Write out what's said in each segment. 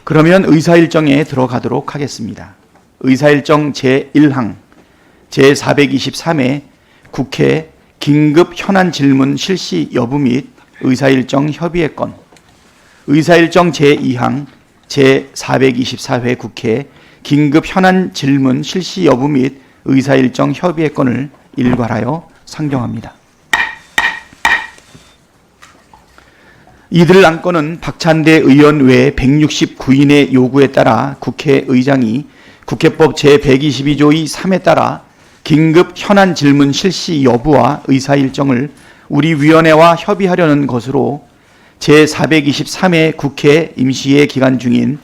그러면 의사일정에 들어가도록 하겠습니다. 의사일정 제1항 제423회 국회 긴급 현안 질문 실시 여부 및 의사일정 협의의 건, 의사일정 제2항 제424회 국회 긴급 현안 질문 실시 여부 및 의사일정 협의의 건을 일괄하여 상정합니다. 이들 안건은 박찬대 의원 외 169인의 요구에 따라 국회의장이 국회법 제122조의 3에 따라 긴급 현안 질문 실시 여부와 의사일정을 우리 위원회와 협의하려는 것으로 제423회 국회 임시회 기간 중인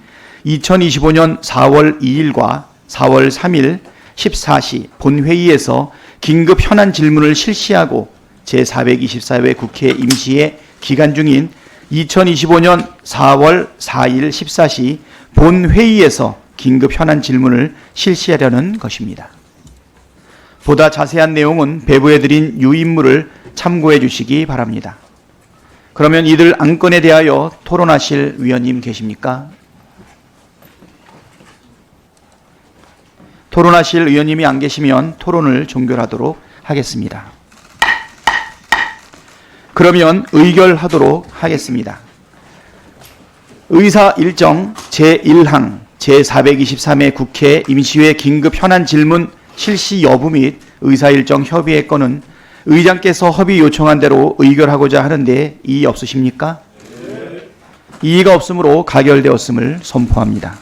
2025년 4월 2일과 4월 3일 14시 본회의에서 긴급 현안 질문을 실시하고 제424회 국회 임시회 기간 중인 2025년 4월 4일 14시 본회의에서 긴급 현안 질문을 실시하려는 것입니다. 보다 자세한 내용은 배부해드린 유인물을 참고해 주시기 바랍니다. 그러면 이들 안건에 대하여 토론하실 위원님 계십니까? 토론하실 의원님이 안 계시면 토론을 종결하도록 하겠습니다. 그러면 의결하도록 하겠습니다. 의사일정 제1항 제423회 국회 임시회 긴급 현안 질문 실시 여부 및 의사일정 협의의 건은 의장께서 협의 요청한 대로 의결하고자 하는데 이의 없으십니까? 네. 이의가 없으므로 가결되었음을 선포합니다.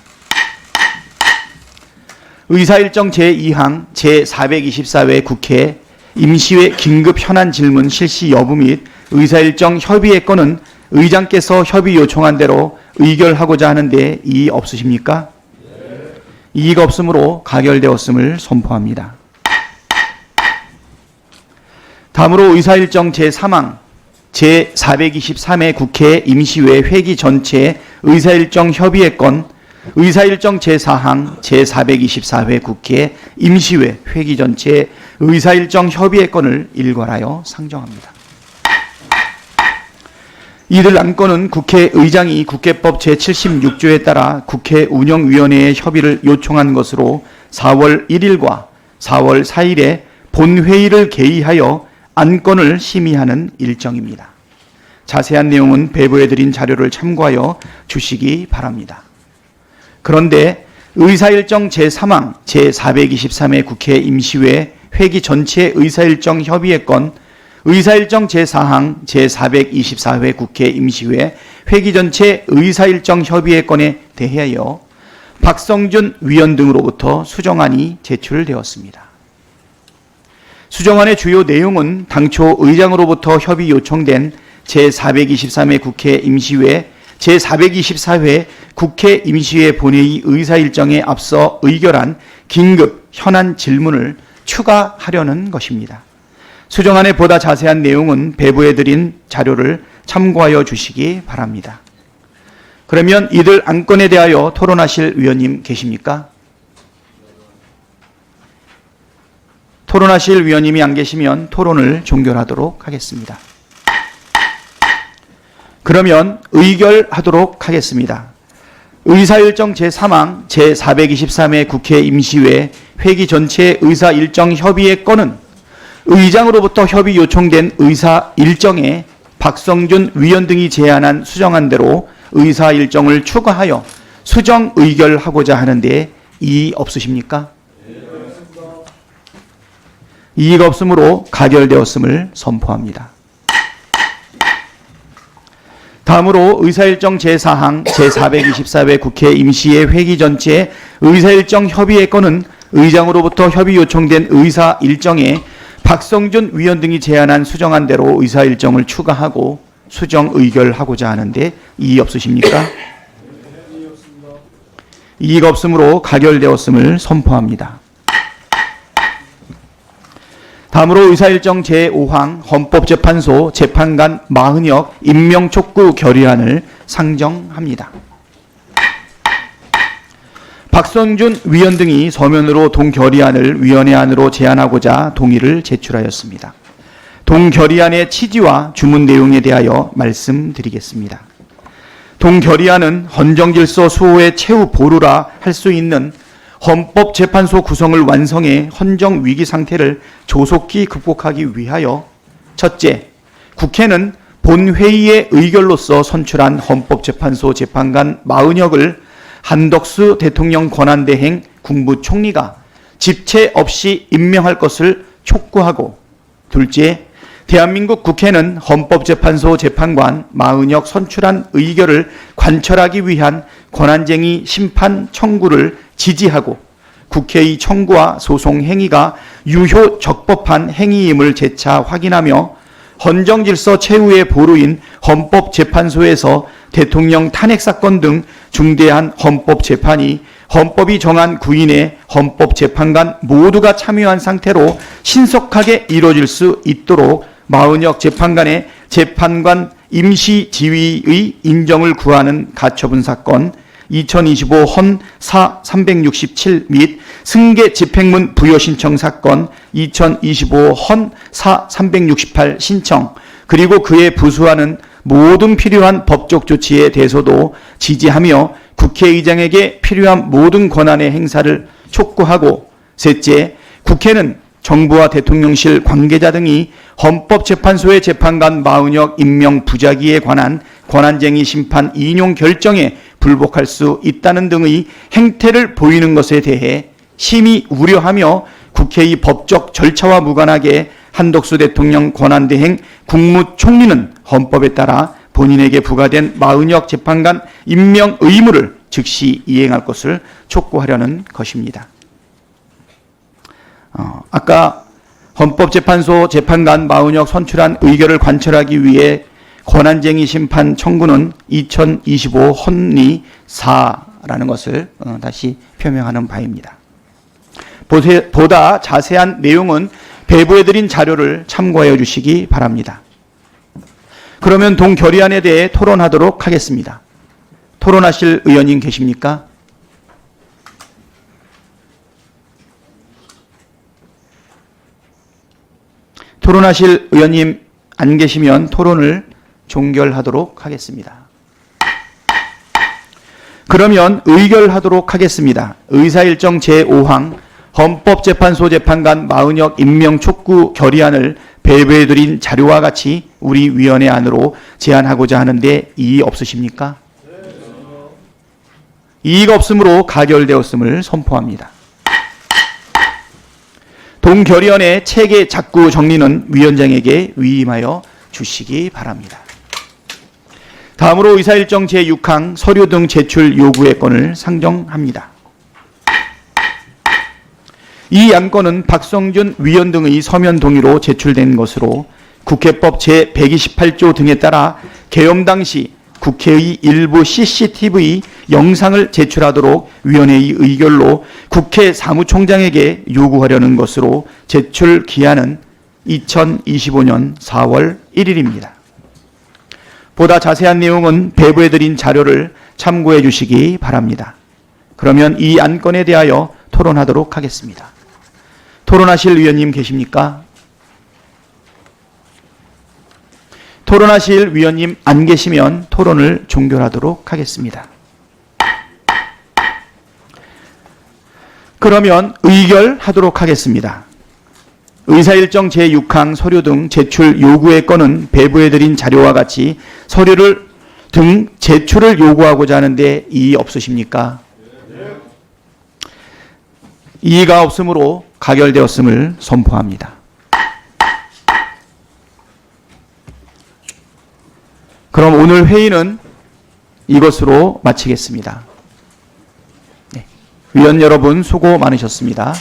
의사일정 제2항 제424회 국회 임시회 긴급 현안 질문 실시 여부 및 의사일정 협의의 건은 의장께서 협의 요청한 대로 의결하고자 하는데 이의 없으십니까? 네. 이의가 없으므로 가결되었음을 선포합니다. 다음으로 의사일정 제3항 제423회 국회 임시회 회기 전체 의사일정 협의의 건, 의사일정 제4항 제424회 국회 임시회 회기 전체 의사일정 협의의 건을 일괄하여 상정합니다. 이들 안건은 국회의장이 국회법 제76조에 따라 국회 운영위원회의 협의를 요청한 것으로 4월 1일과 4월 4일에 본회의를 개의하여 안건을 심의하는 일정입니다. 자세한 내용은 배부해드린 자료를 참고하여 주시기 바랍니다. 그런데 의사일정 제3항 제423회 국회 임시회 회기 전체 의사일정 협의의 건, 의사일정 제4항 제424회 국회 임시회 회기 전체 의사일정 협의의 건에 대하여 박성준 위원 등으로부터 수정안이 제출되었습니다. 수정안의 주요 내용은 당초 의장으로부터 협의 요청된 제423회 국회 임시회 제424회 국회 임시회 본회의 의사일정에 앞서 의결한 긴급 현안 질문을 추가하려는 것입니다. 수정안의 보다 자세한 내용은 배부해드린 자료를 참고하여 주시기 바랍니다. 그러면 이들 안건에 대하여 토론하실 위원님 계십니까? 토론하실 위원님이 안 계시면 토론을 종결하도록 하겠습니다. 그러면 의결하도록 하겠습니다. 의사일정 제3항 제423회 국회 임시회 회기 전체 의사일정 협의의 건은 의장으로부터 협의 요청된 의사일정에 박성준 위원 등이 제안한 수정안대로 의사일정을 추가하여 수정 의결하고자 하는데 이의 없으십니까? 이의가 없으므로 가결되었음을 선포합니다. 다음으로 의사일정 제4항 제424회 국회 임시회 회기 전체 의사일정 협의의 건은 의장으로부터 협의 요청된 의사일정에 박성준 위원 등이 제안한 수정안대로 의사일정을 추가하고 수정 의결하고자 하는데 이의 없으십니까? 이의가 없으므로 가결되었음을 선포합니다. 다음으로 의사일정 제5항 헌법재판소 재판관 마흔혁 임명 촉구 결의안을 상정합니다. 박성준 위원 등이 서면으로 동결의안을 위원회 안으로 제안하고자 동의를 제출하였습니다. 동결의안의 취지와 주문 내용에 대하여 말씀드리겠습니다. 동결의안은 헌정질서 수호의 최후 보루라 할 수 있는 헌법재판소 구성을 완성해 헌정위기 상태를 조속히 극복하기 위하여 첫째, 국회는 본회의의 의결로서 선출한 헌법재판소 재판관 40역을 한덕수 대통령 권한대행 국무총리가 집체 없이 임명할 것을 촉구하고, 둘째, 대한민국 국회는 헌법재판소 재판관 40역 선출한 의결을 관철하기 위한 권한쟁의 심판 청구를 지지하고 국회의 청구와 소송 행위가 유효 적법한 행위임을 재차 확인하며 헌정질서 최후의 보루인 헌법재판소에서 대통령 탄핵사건 등 중대한 헌법재판이 헌법이 정한 구인의 헌법재판관 모두가 참여한 상태로 신속하게 이루어질 수 있도록 40역 재판관의 재판관 임시지위의 인정을 구하는 가처분 사건 2025 헌4 367 및 승계 집행문 부여 신청 사건 2025 헌4 368 신청, 그리고 그에 부수하는 모든 필요한 법적 조치에 대해서도 지지하며 국회의장에게 필요한 모든 권한의 행사를 촉구하고, 셋째, 국회는 정부와 대통령실 관계자 등이 헌법재판소의 재판관 40역 임명 부작위에 관한 권한쟁의 심판 인용 결정에 불복할 수 있다는 등의 행태를 보이는 것에 대해 심히 우려하며 국회의 법적 절차와 무관하게 한덕수 대통령 권한대행 국무총리는 헌법에 따라 본인에게 부과된 40역 재판관 임명 의무를 즉시 이행할 것을 촉구하려는 것입니다. 아까 헌법재판소 재판관 40역 선출한 의결을 관철하기 위해 권한쟁의 심판 청구는 2025 헌리 4라는 것을 다시 표명하는 바입니다. 보다 자세한 내용은 배부해드린 자료를 참고해 주시기 바랍니다. 그러면 동결의안에 대해 토론하도록 하겠습니다. 토론하실 의원님 계십니까? 토론하실 의원님 안 계시면 토론을 종결하도록 하겠습니다. 그러면 의결하도록 하겠습니다. 의사일정 제5항 헌법재판소 재판관 40역 임명 촉구 결의안을 배부해드린 자료와 같이 우리 위원회 안으로 제안하고자 하는데 이의 없으십니까? 이의가 없으므로 가결되었음을 선포합니다. 동결의안의 체계 작구 정리는 위원장에게 위임하여 주시기 바랍니다. 다음으로 의사일정 제6항 서류 등 제출 요구의 건을 상정합니다. 이 안건은 박성준 위원 등의 서면 동의로 제출된 것으로 국회법 제128조 등에 따라 개엄 당시 국회의 일부 CCTV 영상을 제출하도록 위원회의 의결로 국회 사무총장에게 요구하려는 것으로 제출 기한은 2025년 4월 1일입니다. 보다 자세한 내용은 배부해드린 자료를 참고해 주시기 바랍니다. 그러면 이 안건에 대하여 토론하도록 하겠습니다. 토론하실 위원님 계십니까? 토론하실 위원님 안 계시면 토론을 종결하도록 하겠습니다. 그러면 의결하도록 하겠습니다. 의사일정 제6항 서류 등 제출 요구의 건은 배부해드린 자료와 같이 서류를 등 제출을 요구하고자 하는데 이의 없으십니까? 이의가 없으므로 가결되었음을 선포합니다. 그럼 오늘 회의는 이것으로 마치겠습니다. 네. 위원 여러분 수고 많으셨습니다.